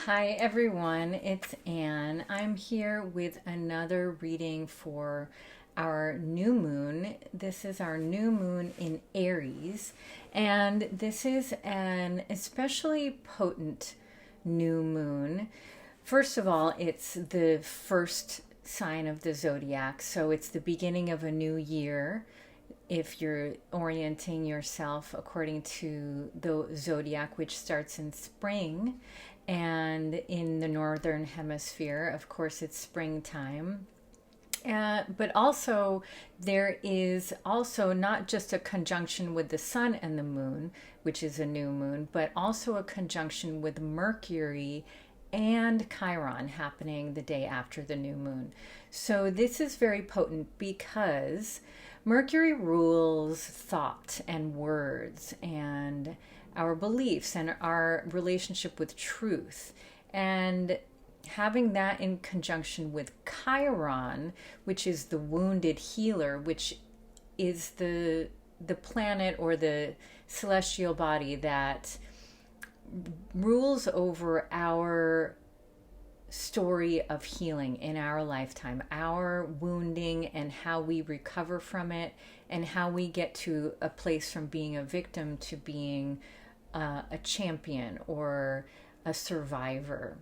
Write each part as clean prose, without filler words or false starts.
Hi everyone, it's Anne. I'm here with another reading for our new moon. This is our new moon in Aries, and this is an especially potent new moon. First of all, it's the first sign of the zodiac, so it's the beginning of a new year. If you're orienting yourself according to the zodiac, which starts in spring, and in the northern hemisphere, of course, it's springtime. But also, there is also not just a conjunction with the sun and the moon, which is a new moon, but also a conjunction with Mercury and Chiron happening the day after the new moon. So this is very potent because Mercury rules thought and words and our beliefs and our relationship with truth. And having that in conjunction with Chiron, which is the wounded healer, which is the planet or the celestial body that rules over our story of healing in our lifetime, our wounding and how we recover from it, and how we get to a place from being a victim to being a champion or a survivor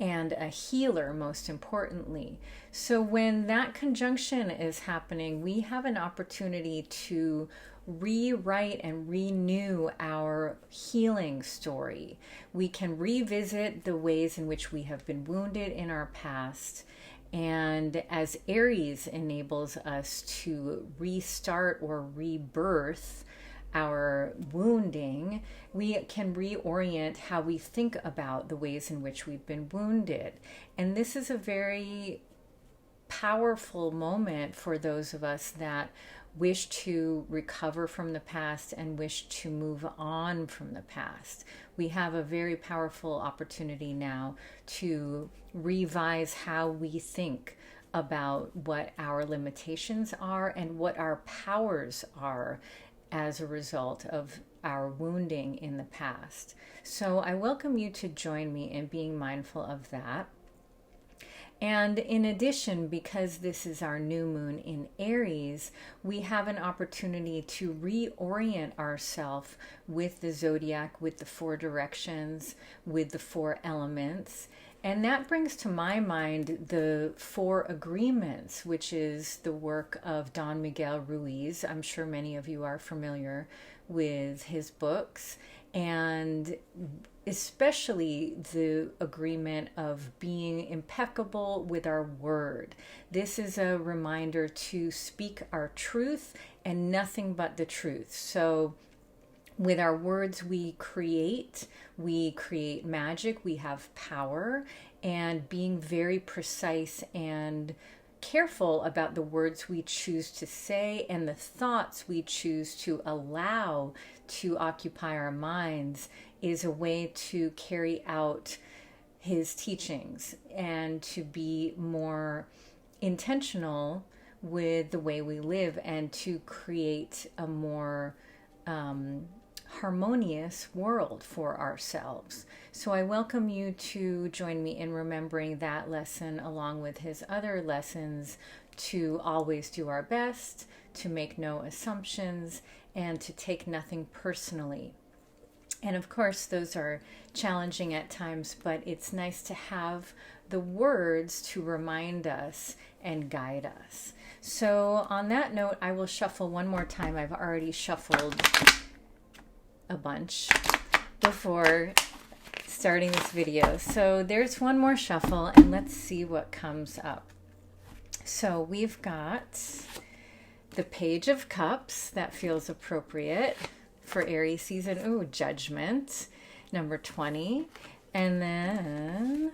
and a healer, most importantly. So when that conjunction is happening, we have an opportunity to rewrite and renew our healing story. We can revisit the ways in which we have been wounded in our past. And as Aries enables us to restart or rebirth our wounding, we can reorient how we think about the ways in which we've been wounded. And this is a very powerful moment for those of us that wish to recover from the past and wish to move on from the past. We have a very powerful opportunity now to revise how we think about what our limitations are and what our powers are as a result of our wounding in the past. So I welcome you to join me in being mindful of that. And in addition, because this is our new moon in Aries, we have an opportunity to reorient ourselves with the zodiac, with the four directions, with the four elements. And that brings to my mind the Four Agreements, which is the work of Don Miguel Ruiz. I'm sure many of you are familiar with his books, and especially the agreement of being impeccable with our word. This is a reminder to speak our truth and nothing but the truth. So with our words, we create magic, we have power, and being very precise and careful about the words we choose to say and the thoughts we choose to allow to occupy our minds is a way to carry out his teachings and to be more intentional with the way we live and to create a more harmonious world for ourselves. So I welcome you to join me in remembering that lesson along with his other lessons, to always do our best, to make no assumptions, and to take nothing personally. And of course, those are challenging at times, but it's nice to have the words to remind us and guide us. So on that note, I will shuffle one more time. I've already shuffled a bunch before starting this video. So there's one more shuffle, and let's see what comes up. So we've got the Page of Cups. That feels appropriate for Aries season. Ooh, Judgment, number 20. And then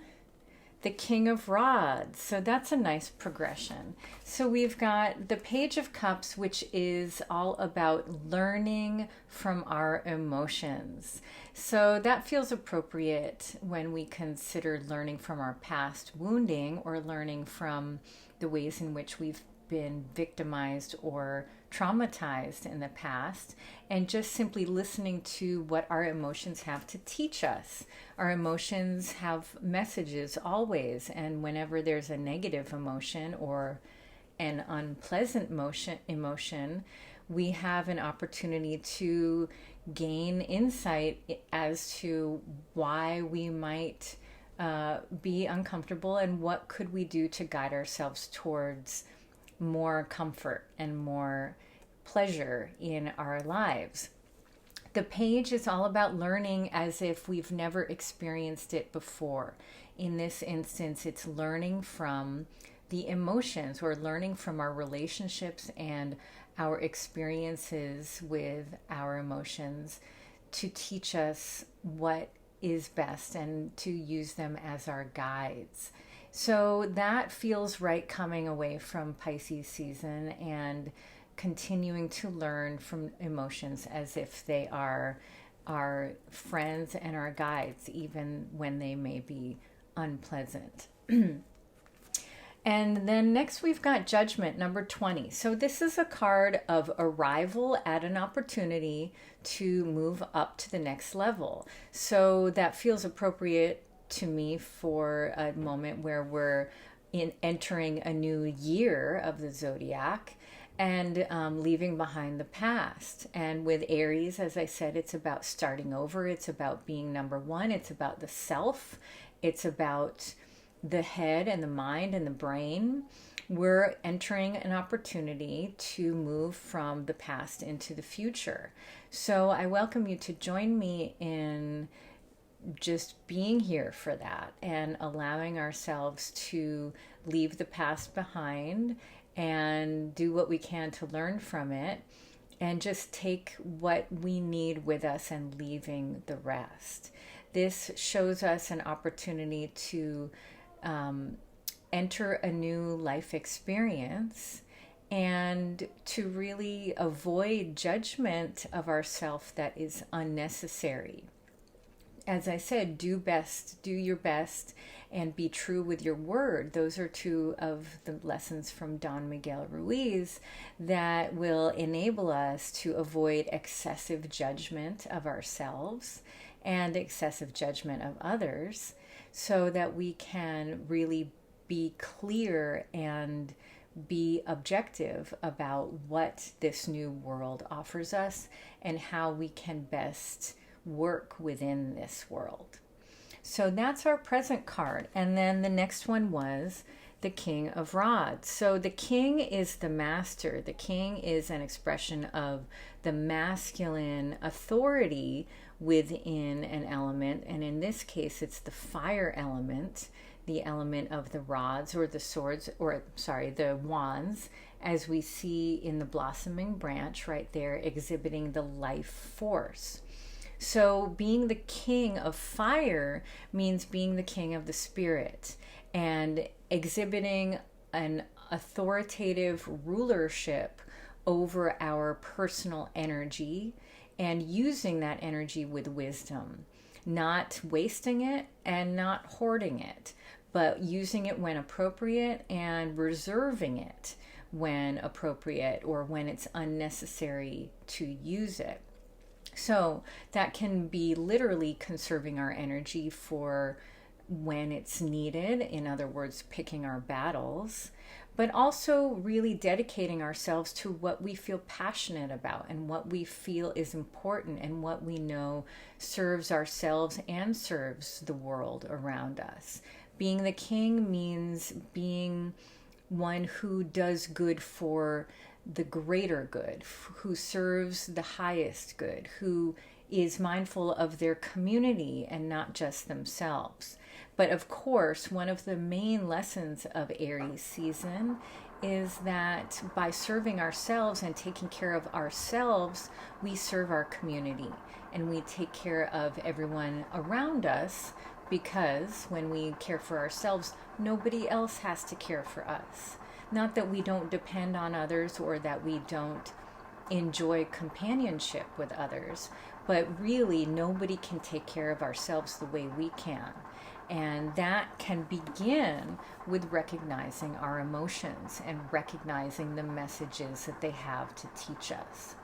the King of Rods. So that's a nice progression. So we've got the Page of Cups, which is all about learning from our emotions. So that feels appropriate when we consider learning from our past wounding or learning from the ways in which we've been victimized or traumatized in the past, and just simply listening to what our emotions have to teach us. Our emotions have messages always, and whenever there's a negative emotion or an unpleasant emotion, we have an opportunity to gain insight as to why we might be uncomfortable and what could we do to guide ourselves towards more comfort and more pleasure in our lives. The page is all about learning as if we've never experienced it before. In this instance, it's learning from the emotions, or learning from our relationships and our experiences with our emotions to teach us what is best and to use them as our guides. So that feels right, coming away from Pisces season and continuing to learn from emotions as if they are our friends and our guides, even when they may be unpleasant. And then next we've got Judgment, number 20. So this is a card of arrival at an opportunity to move up to the next level. So that feels appropriate to me for a moment where we're entering a new year of the zodiac and leaving behind the past. And with Aries, as I said, it's about starting over. It's about being number one. It's about the self. It's about the head and the mind and the brain. We're entering an opportunity to move from the past into the future. So I welcome you to join me in just being here for that and allowing ourselves to leave the past behind and do what we can to learn from it, and just take what we need with us and leaving the rest. This shows us an opportunity to enter a new life experience and to really avoid judgment of ourself that is unnecessary. As I said, do your best, and be true with your word. Those are two of the lessons from Don Miguel Ruiz that will enable us to avoid excessive judgment of ourselves and excessive judgment of others, so that we can really be clear and be objective about what this new world offers us and how we can best work within this world. So that's our present card. And then the next one was the King of Rods. So the king is the master. The king is an expression of the masculine authority within an element. And in this case, it's the fire element, the element of the rods or the swords, or sorry, the wands, as we see in the blossoming branch right there, exhibiting the life force. So being the king of fire means being the king of the spirit and exhibiting an authoritative rulership over our personal energy and using that energy with wisdom, not wasting it and not hoarding it, but using it when appropriate and reserving it when appropriate or when it's unnecessary to use it. So that can be literally conserving our energy for when it's needed, in other words, picking our battles, but also really dedicating ourselves to what we feel passionate about and what we feel is important and what we know serves ourselves and serves the world around us. Being the king means being one who does good for the greater good, who serves the highest good, who is mindful of their community and not just themselves. But of course, one of the main lessons of Aries season is that by serving ourselves and taking care of ourselves, we serve our community and we take care of everyone around us, because when we care for ourselves, nobody else has to care for us. Not that we don't depend on others or that we don't enjoy companionship with others, but really nobody can take care of ourselves the way we can. And that can begin with recognizing our emotions and recognizing the messages that they have to teach us.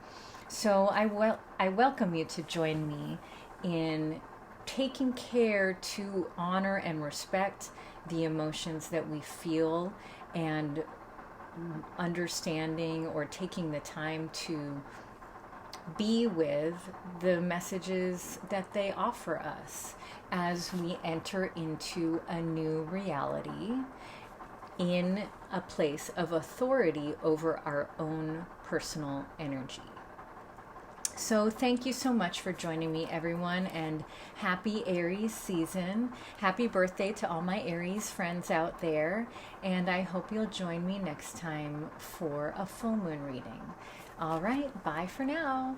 So I welcome you to join me in taking care to honor and respect the emotions that we feel, and understanding or taking the time to be with the messages that they offer us as we enter into a new reality in a place of authority over our own personal energy. So thank you so much for joining me, everyone, and happy Aries season. Happy birthday to all my Aries friends out there, and I hope you'll join me next time for a full moon reading. All right, bye for now.